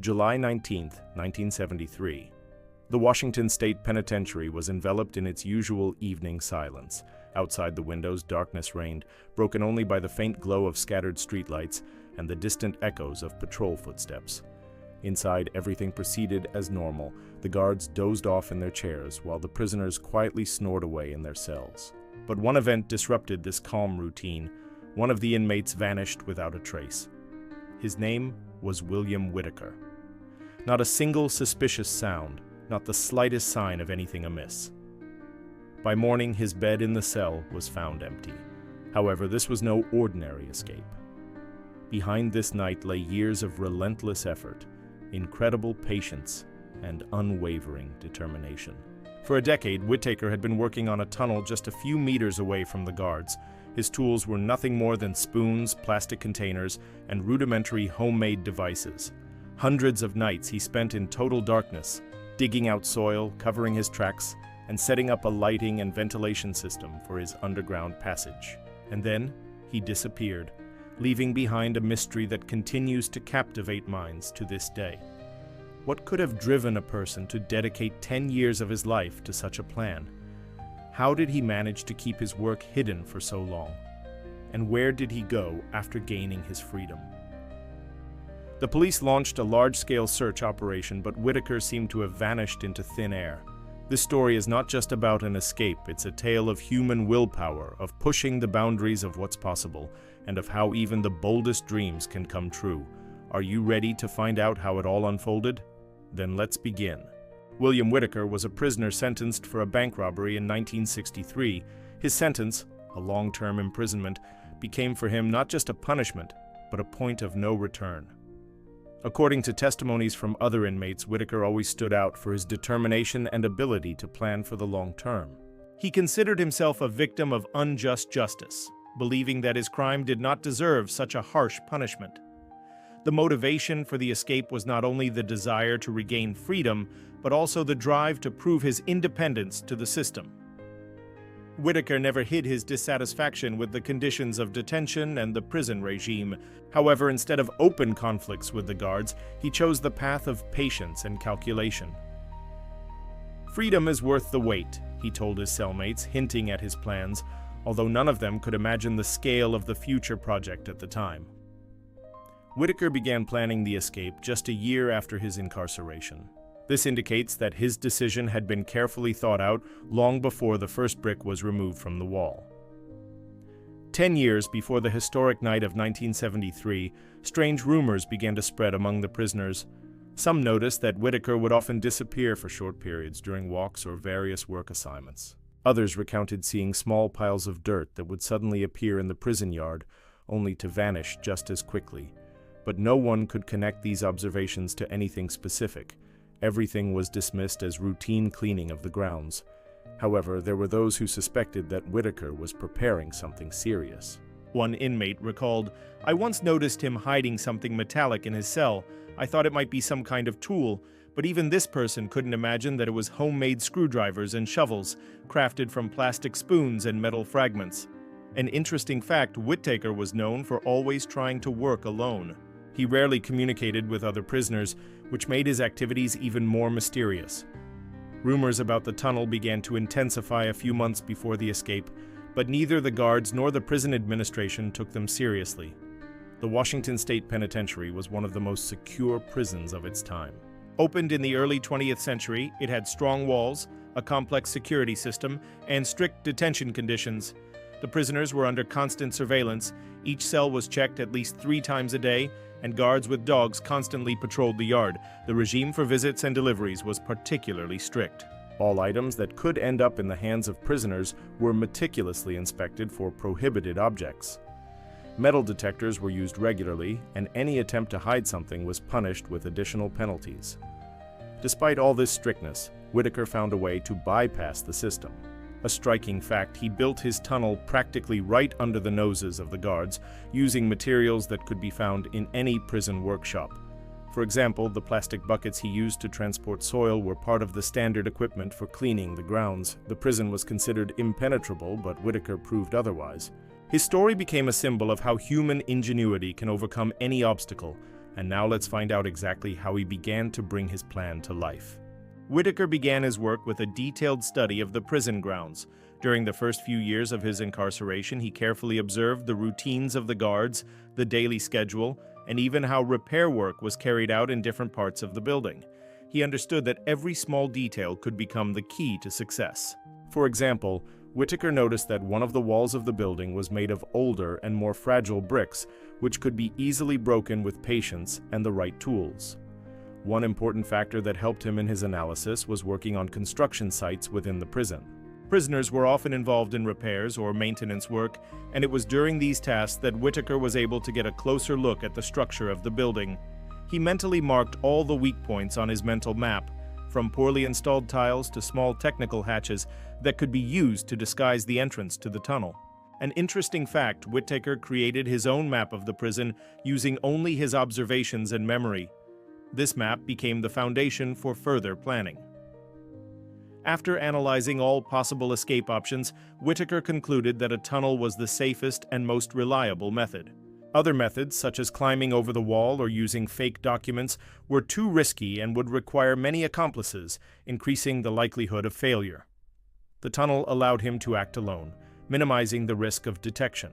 July 19, 1973. The Washington State Penitentiary was enveloped in its usual evening silence. Outside the windows, darkness reigned, broken only by the faint glow of scattered streetlights and the distant echoes of patrol footsteps. Inside, everything proceeded as normal. The guards dozed off in their chairs, while the prisoners quietly snored away in their cells. But one event disrupted this calm routine. One of the inmates vanished without a trace. His name was William Wittaker. Not a single suspicious sound, not the slightest sign of anything amiss. By morning, his bed in the cell was found empty. However, this was no ordinary escape. Behind this night lay years of relentless effort, incredible patience, and unwavering determination. For a decade, Wittaker had been working on a tunnel just a few meters away from the guards. His tools were nothing more than spoons, plastic containers, and rudimentary homemade devices. Hundreds of nights he spent in total darkness, digging out soil, covering his tracks, and setting up a lighting and ventilation system for his underground passage. And then he disappeared, leaving behind a mystery that continues to captivate minds to this day. What could have driven a person to dedicate 10 years of his life to such a plan? How did he manage to keep his work hidden for so long? And where did he go after gaining his freedom? The police launched a large-scale search operation, but Wittaker seemed to have vanished into thin air. This story is not just about an escape, it's a tale of human willpower, of pushing the boundaries of what's possible, and of how even the boldest dreams can come true. Are you ready to find out how it all unfolded? Then let's begin. William Wittaker was a prisoner sentenced for a bank robbery in 1963. His sentence, a long-term imprisonment, became for him not just a punishment, but a point of no return. According to testimonies from other inmates, Wittaker always stood out for his determination and ability to plan for the long term. He considered himself a victim of unjust justice, believing that his crime did not deserve such a harsh punishment. The motivation for the escape was not only the desire to regain freedom, but also the drive to prove his independence to the system. Wittaker never hid his dissatisfaction with the conditions of detention and the prison regime. However, instead of open conflicts with the guards, he chose the path of patience and calculation. "Freedom is worth the wait," he told his cellmates, hinting at his plans, although none of them could imagine the scale of the future project at the time. Wittaker began planning the escape just a year after his incarceration. This indicates that his decision had been carefully thought out long before the first brick was removed from the wall. 10 years before the historic night of 1973, strange rumors began to spread among the prisoners. Some noticed that Wittaker would often disappear for short periods during walks or various work assignments. Others recounted seeing small piles of dirt that would suddenly appear in the prison yard, only to vanish just as quickly. But no one could connect these observations to anything specific. Everything was dismissed as routine cleaning of the grounds. However, there were those who suspected that Wittaker was preparing something serious. One inmate recalled, "I once noticed him hiding something metallic in his cell. I thought it might be some kind of tool, but even this person couldn't imagine that it was homemade screwdrivers and shovels, crafted from plastic spoons and metal fragments." An interesting fact, Wittaker was known for always trying to work alone. He rarely communicated with other prisoners, which made his activities even more mysterious. Rumors about the tunnel began to intensify a few months before the escape, but neither the guards nor the prison administration took them seriously. The Washington State Penitentiary was one of the most secure prisons of its time. Opened in the early 20th century, it had strong walls, a complex security system, and strict detention conditions. The prisoners were under constant surveillance. Each cell was checked at least 3 times a day, and guards with dogs constantly patrolled the yard. The regime for visits and deliveries was particularly strict. All items that could end up in the hands of prisoners were meticulously inspected for prohibited objects. Metal detectors were used regularly, and any attempt to hide something was punished with additional penalties. Despite all this strictness, Wittaker found a way to bypass the system. A striking fact, he built his tunnel practically right under the noses of the guards, using materials that could be found in any prison workshop. For example, the plastic buckets he used to transport soil were part of the standard equipment for cleaning the grounds. The prison was considered impenetrable, but Wittaker proved otherwise. His story became a symbol of how human ingenuity can overcome any obstacle, And now let's find out exactly how he began to bring his plan to life. Wittaker began his work with a detailed study of the prison grounds. During the first few years of his incarceration, he carefully observed the routines of the guards, the daily schedule, and even how repair work was carried out in different parts of the building. He understood that every small detail could become the key to success. For example, Wittaker noticed that one of the walls of the building was made of older and more fragile bricks, which could be easily broken with patience and the right tools. One important factor that helped him in his analysis was working on construction sites within the prison. Prisoners were often involved in repairs or maintenance work, and it was during these tasks that Wittaker was able to get a closer look at the structure of the building. He mentally marked all the weak points on his mental map, from poorly installed tiles to small technical hatches that could be used to disguise the entrance to the tunnel. An interesting fact, Wittaker created his own map of the prison using only his observations and memory. This map became the foundation for further planning. After analyzing all possible escape options, Wittaker concluded that a tunnel was the safest and most reliable method. Other methods, such as climbing over the wall or using fake documents, were too risky and would require many accomplices, increasing the likelihood of failure. The tunnel allowed him to act alone, minimizing the risk of detection.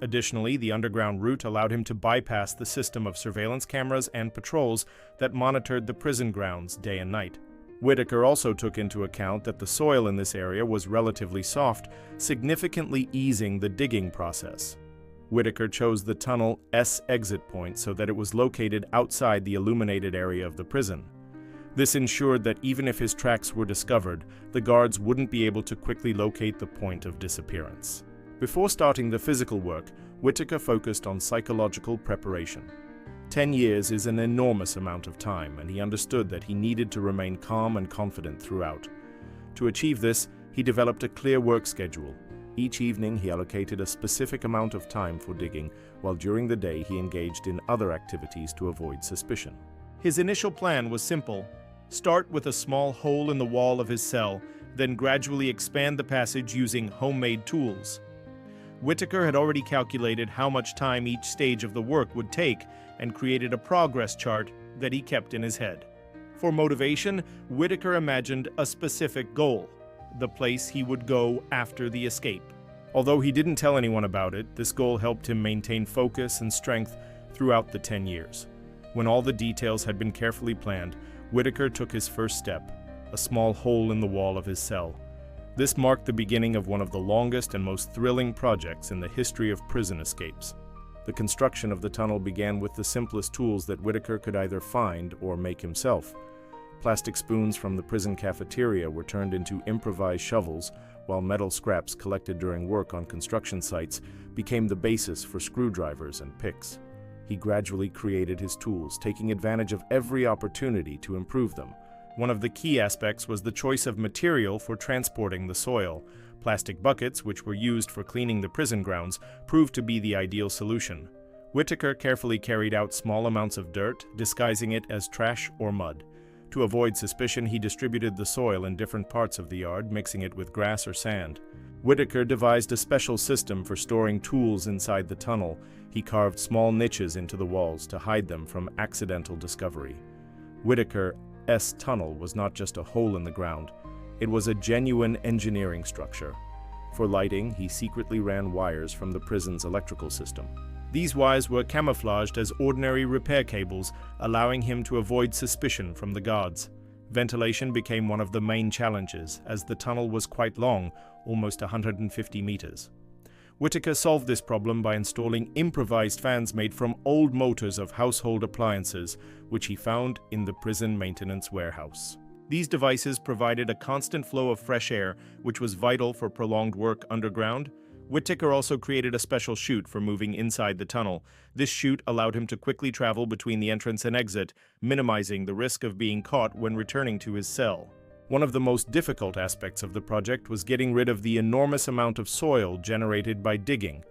Additionally, the underground route allowed him to bypass the system of surveillance cameras and patrols that monitored the prison grounds day and night. Wittaker also took into account that the soil in this area was relatively soft, significantly easing the digging process. Wittaker chose the tunnel S exit point so that it was located outside the illuminated area of the prison. This ensured that even if his tracks were discovered, the guards wouldn't be able to quickly locate the point of disappearance. Before starting the physical work, Wittaker focused on psychological preparation. 10 years is an enormous amount of time, and he understood that he needed to remain calm and confident throughout. To achieve this, he developed a clear work schedule. Each evening, he allocated a specific amount of time for digging, while during the day he engaged in other activities to avoid suspicion. His initial plan was simple. Start with a small hole in the wall of his cell, then gradually expand the passage using homemade tools. Wittaker had already calculated how much time each stage of the work would take and created a progress chart that he kept in his head. For motivation, Wittaker imagined a specific goal, the place he would go after the escape. Although he didn't tell anyone about it, this goal helped him maintain focus and strength throughout the 10 years. When all the details had been carefully planned, Wittaker took his first step, a small hole in the wall of his cell. This marked the beginning of one of the longest and most thrilling projects in the history of prison escapes. The construction of the tunnel began with the simplest tools that Wittaker could either find or make himself. Plastic spoons from the prison cafeteria were turned into improvised shovels, while metal scraps collected during work on construction sites became the basis for screwdrivers and picks. He gradually created his tools, taking advantage of every opportunity to improve them. One of the key aspects was the choice of material for transporting the soil. Plastic buckets, which were used for cleaning the prison grounds, proved to be the ideal solution. Wittaker carefully carried out small amounts of dirt, disguising it as trash or mud. To avoid suspicion, he distributed the soil in different parts of the yard, mixing it with grass or sand. Wittaker devised a special system for storing tools inside the tunnel. He carved small niches into the walls to hide them from accidental discovery. Wittaker's tunnel was not just a hole in the ground. It was a genuine engineering structure. For lighting, he secretly ran wires from the prison's electrical system. These wires were camouflaged as ordinary repair cables, allowing him to avoid suspicion from the guards. Ventilation became one of the main challenges, as the tunnel was quite long, almost 150 meters. Wittaker solved this problem by installing improvised fans made from old motors of household appliances, which he found in the prison maintenance warehouse. These devices provided a constant flow of fresh air, which was vital for prolonged work underground. Wittaker also created a special chute for moving inside the tunnel. This chute allowed him to quickly travel between the entrance and exit, minimizing the risk of being caught when returning to his cell. One of the most difficult aspects of the project was getting rid of the enormous amount of soil generated by digging.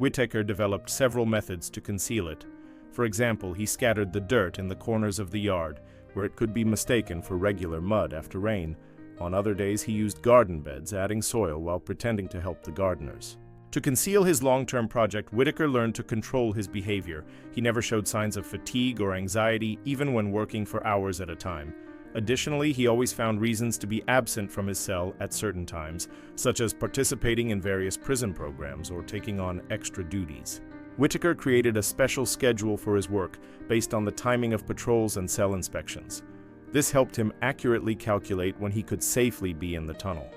Wittaker developed several methods to conceal it. For example, he scattered the dirt in the corners of the yard, where it could be mistaken for regular mud after rain. On other days, he used garden beds, adding soil while pretending to help the gardeners. To conceal his long-term project, Wittaker learned to control his behavior. He never showed signs of fatigue or anxiety, even when working for hours at a time. Additionally, he always found reasons to be absent from his cell at certain times, such as participating in various prison programs or taking on extra duties. Wittaker created a special schedule for his work based on the timing of patrols and cell inspections. This helped him accurately calculate when he could safely be in the tunnel.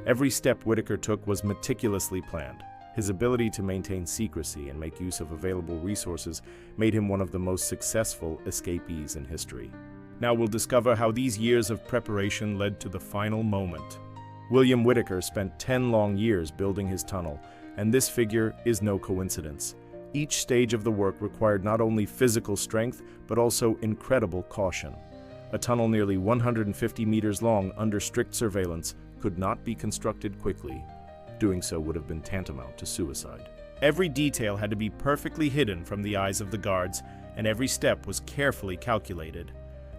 Every step Wittaker took was meticulously planned. His ability to maintain secrecy and make use of available resources made him one of the most successful escapees in history. Now we'll discover how these years of preparation led to the final moment. William Wittaker spent 10 long years building his tunnel, and this figure is no coincidence. Each stage of the work required not only physical strength, but also incredible caution. A tunnel nearly 150 meters long under strict surveillance could not be constructed quickly. Doing so would have been tantamount to suicide. Every detail had to be perfectly hidden from the eyes of the guards, and every step was carefully calculated.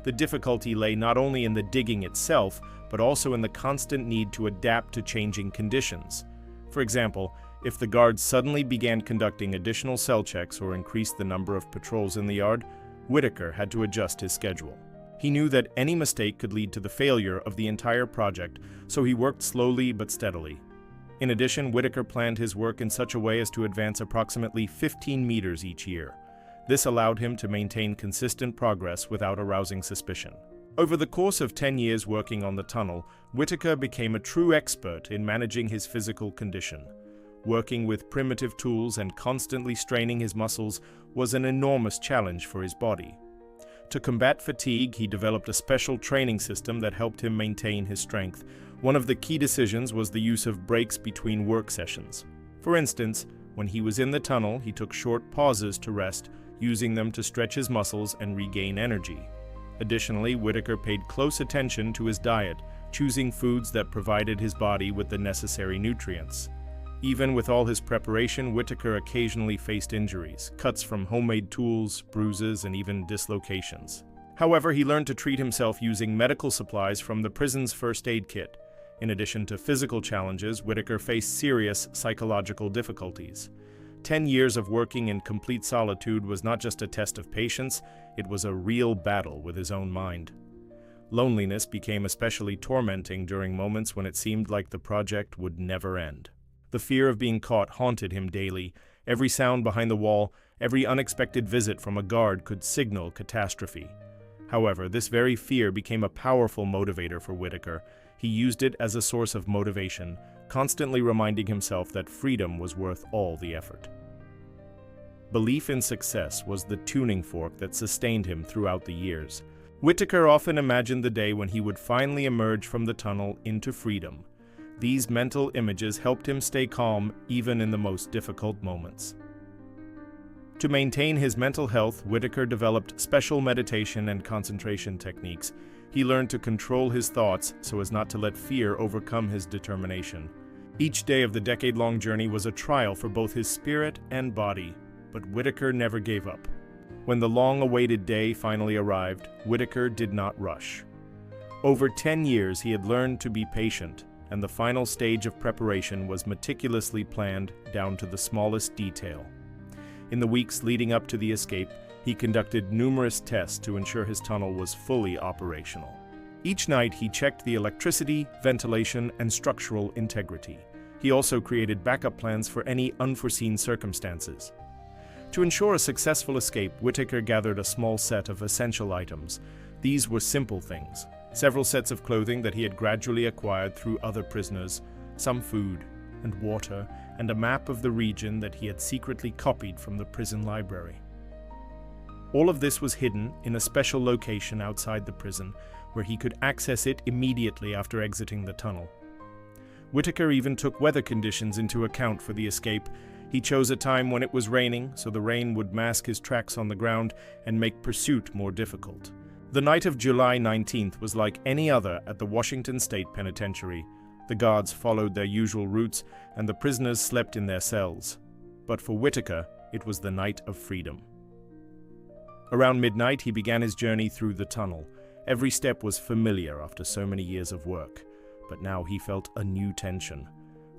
The difficulty lay not only in the digging itself, but also in the constant need to adapt to changing conditions. For example, if the guards suddenly began conducting additional cell checks or increased the number of patrols in the yard, Wittaker had to adjust his schedule. He knew that any mistake could lead to the failure of the entire project, so he worked slowly but steadily. In addition, Wittaker planned his work in such a way as to advance approximately 15 meters each year. This allowed him to maintain consistent progress without arousing suspicion. Over the course of 10 years working on the tunnel, Wittaker became a true expert in managing his physical condition. Working with primitive tools and constantly straining his muscles was an enormous challenge for his body. To combat fatigue, he developed a special training system that helped him maintain his strength. One of the key decisions was the use of breaks between work sessions. For instance, when he was in the tunnel, he took short pauses to rest, using them to stretch his muscles and regain energy. Additionally, Wittaker paid close attention to his diet, choosing foods that provided his body with the necessary nutrients. Even with all his preparation, Wittaker occasionally faced injuries, cuts from homemade tools, bruises, and even dislocations. However, he learned to treat himself using medical supplies from the prison's first aid kit. In addition to physical challenges, Wittaker faced serious psychological difficulties. 10 years of working in complete solitude was not just a test of patience, it was a real battle with his own mind. Loneliness became especially tormenting during moments when it seemed like the project would never end. The fear of being caught haunted him daily. Every sound behind the wall, every unexpected visit from a guard could signal catastrophe. However, this very fear became a powerful motivator for Wittaker. He used it as a source of motivation, constantly reminding himself that freedom was worth all the effort. Belief in success was the tuning fork that sustained him throughout the years. Wittaker often imagined the day when he would finally emerge from the tunnel into freedom. These mental images helped him stay calm even in the most difficult moments. To maintain his mental health, Wittaker developed special meditation and concentration techniques. He learned to control his thoughts so as not to let fear overcome his determination. Each day of the decade-long journey was a trial for both his spirit and body, but Wittaker never gave up. When the long-awaited day finally arrived, Wittaker did not rush. Over 10 years, he had learned to be patient, and the final stage of preparation was meticulously planned down to the smallest detail. In the weeks leading up to the escape, he conducted numerous tests to ensure his tunnel was fully operational. Each night, he checked the electricity, ventilation, and structural integrity. He also created backup plans for any unforeseen circumstances. To ensure a successful escape, Wittaker gathered a small set of essential items. These were simple things: several sets of clothing that he had gradually acquired through other prisoners, some food and water, and a map of the region that he had secretly copied from the prison library. All of this was hidden in a special location outside the prison, where he could access it immediately after exiting the tunnel. Wittaker even took weather conditions into account for the escape. He chose a time when it was raining, so the rain would mask his tracks on the ground and make pursuit more difficult. The night of July 19th was like any other at the Washington State Penitentiary. The guards followed their usual routes, and the prisoners slept in their cells. But for Wittaker, it was the night of freedom. Around midnight, he began his journey through the tunnel. Every step was familiar after so many years of work, but now he felt a new tension.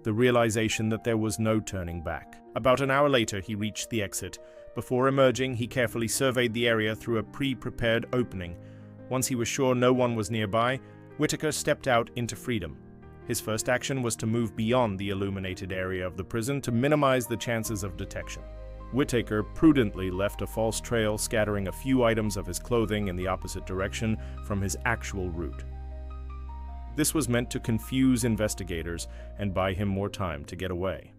the realization that there was no turning back. About an hour later, he reached the exit. Before emerging, he carefully surveyed the area through a pre-prepared opening. Once he was sure no one was nearby, Wittaker stepped out into freedom. His first action was to move beyond the illuminated area of the prison to minimize the chances of detection. Wittaker prudently left a false trail, scattering a few items of his clothing in the opposite direction from his actual route. This was meant to confuse investigators and buy him more time to get away.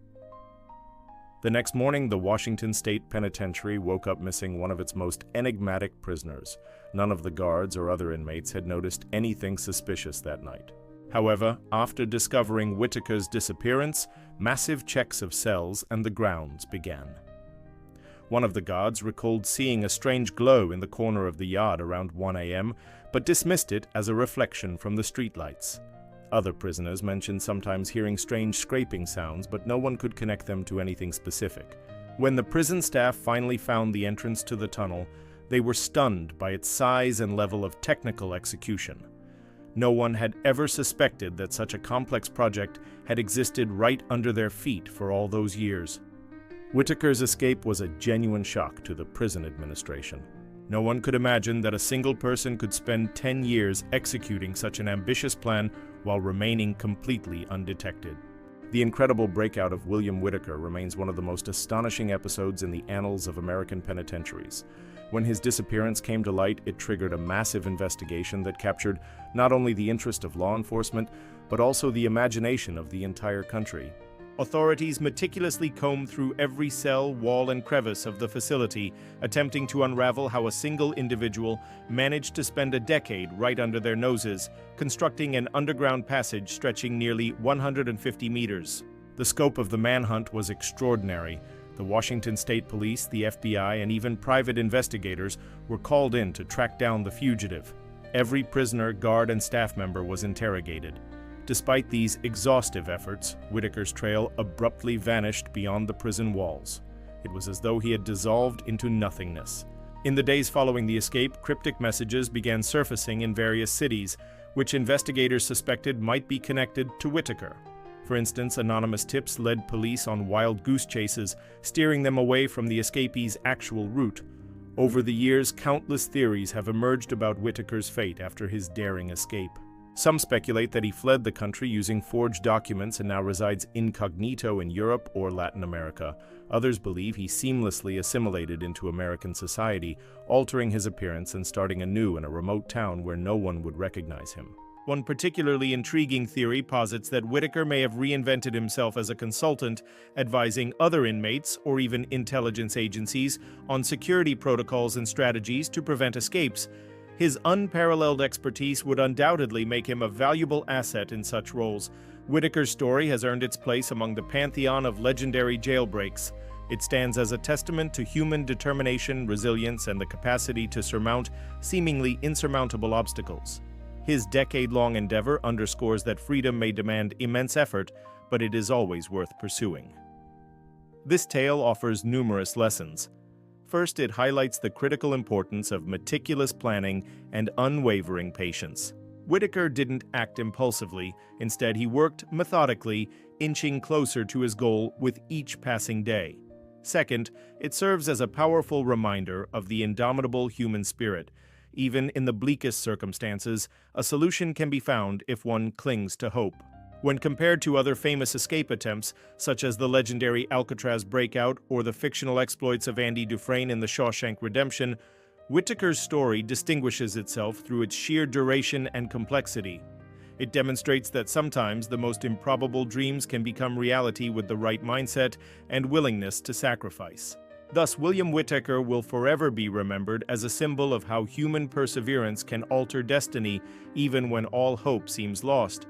The next morning, the Washington State Penitentiary woke up missing one of its most enigmatic prisoners. None of the guards or other inmates had noticed anything suspicious that night. However, after discovering Wittaker's disappearance, massive checks of cells and the grounds began. One of the guards recalled seeing a strange glow in the corner of the yard around 1 a.m., but dismissed it as a reflection from the streetlights. Other prisoners mentioned sometimes hearing strange scraping sounds, but no one could connect them to anything specific. When the prison staff finally found the entrance to the tunnel, they were stunned by its size and level of technical execution. No one had ever suspected that such a complex project had existed right under their feet for all those years. Wittaker's escape was a genuine shock to the prison administration. No one could imagine that a single person could spend 10 years executing such an ambitious plan while remaining completely undetected. The incredible breakout of William Wittaker remains one of the most astonishing episodes in the annals of American penitentiaries. When his disappearance came to light, it triggered a massive investigation that captured not only the interest of law enforcement, but also the imagination of the entire country. Authorities meticulously combed through every cell, wall, and crevice of the facility, attempting to unravel how a single individual managed to spend a decade right under their noses, constructing an underground passage stretching nearly 150 meters. The scope of the manhunt was extraordinary. The Washington State Police, the FBI, and even private investigators were called in to track down the fugitive. Every prisoner, guard, and staff member was interrogated. Despite these exhaustive efforts, Wittaker's trail abruptly vanished beyond the prison walls. It was as though he had dissolved into nothingness. In the days following the escape, cryptic messages began surfacing in various cities, which investigators suspected might be connected to Wittaker. For instance, anonymous tips led police on wild goose chases, steering them away from the escapee's actual route. Over the years, countless theories have emerged about Wittaker's fate after his daring escape. Some speculate that he fled the country using forged documents and now resides incognito in Europe or Latin America. Others believe he seamlessly assimilated into American society, altering his appearance and starting anew in a remote town where no one would recognize him. One particularly intriguing theory posits that Wittaker may have reinvented himself as a consultant, advising other inmates or even intelligence agencies on security protocols and strategies to prevent escapes. His unparalleled expertise would undoubtedly make him a valuable asset in such roles. Wittaker's story has earned its place among the pantheon of legendary jailbreaks. It stands as a testament to human determination, resilience, and the capacity to surmount seemingly insurmountable obstacles. His decade-long endeavor underscores that freedom may demand immense effort, but it is always worth pursuing. This tale offers numerous lessons. First, it highlights the critical importance of meticulous planning and unwavering patience. Wittaker didn't act impulsively. Instead, he worked methodically, inching closer to his goal with each passing day. Second, it serves as a powerful reminder of the indomitable human spirit. Even in the bleakest circumstances, a solution can be found if one clings to hope. When compared to other famous escape attempts, such as the legendary Alcatraz breakout or the fictional exploits of Andy Dufresne in The Shawshank Redemption, Wittaker's story distinguishes itself through its sheer duration and complexity. It demonstrates that sometimes the most improbable dreams can become reality with the right mindset and willingness to sacrifice. Thus, William Wittaker will forever be remembered as a symbol of how human perseverance can alter destiny even when all hope seems lost.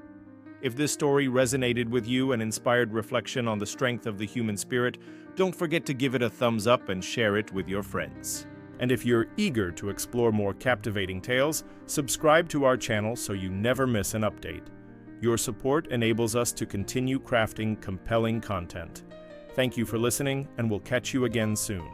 If this story resonated with you and inspired reflection on the strength of the human spirit, don't forget to give it a thumbs up and share it with your friends. And if you're eager to explore more captivating tales, subscribe to our channel so you never miss an update. Your support enables us to continue crafting compelling content. Thank you for listening, and we'll catch you again soon.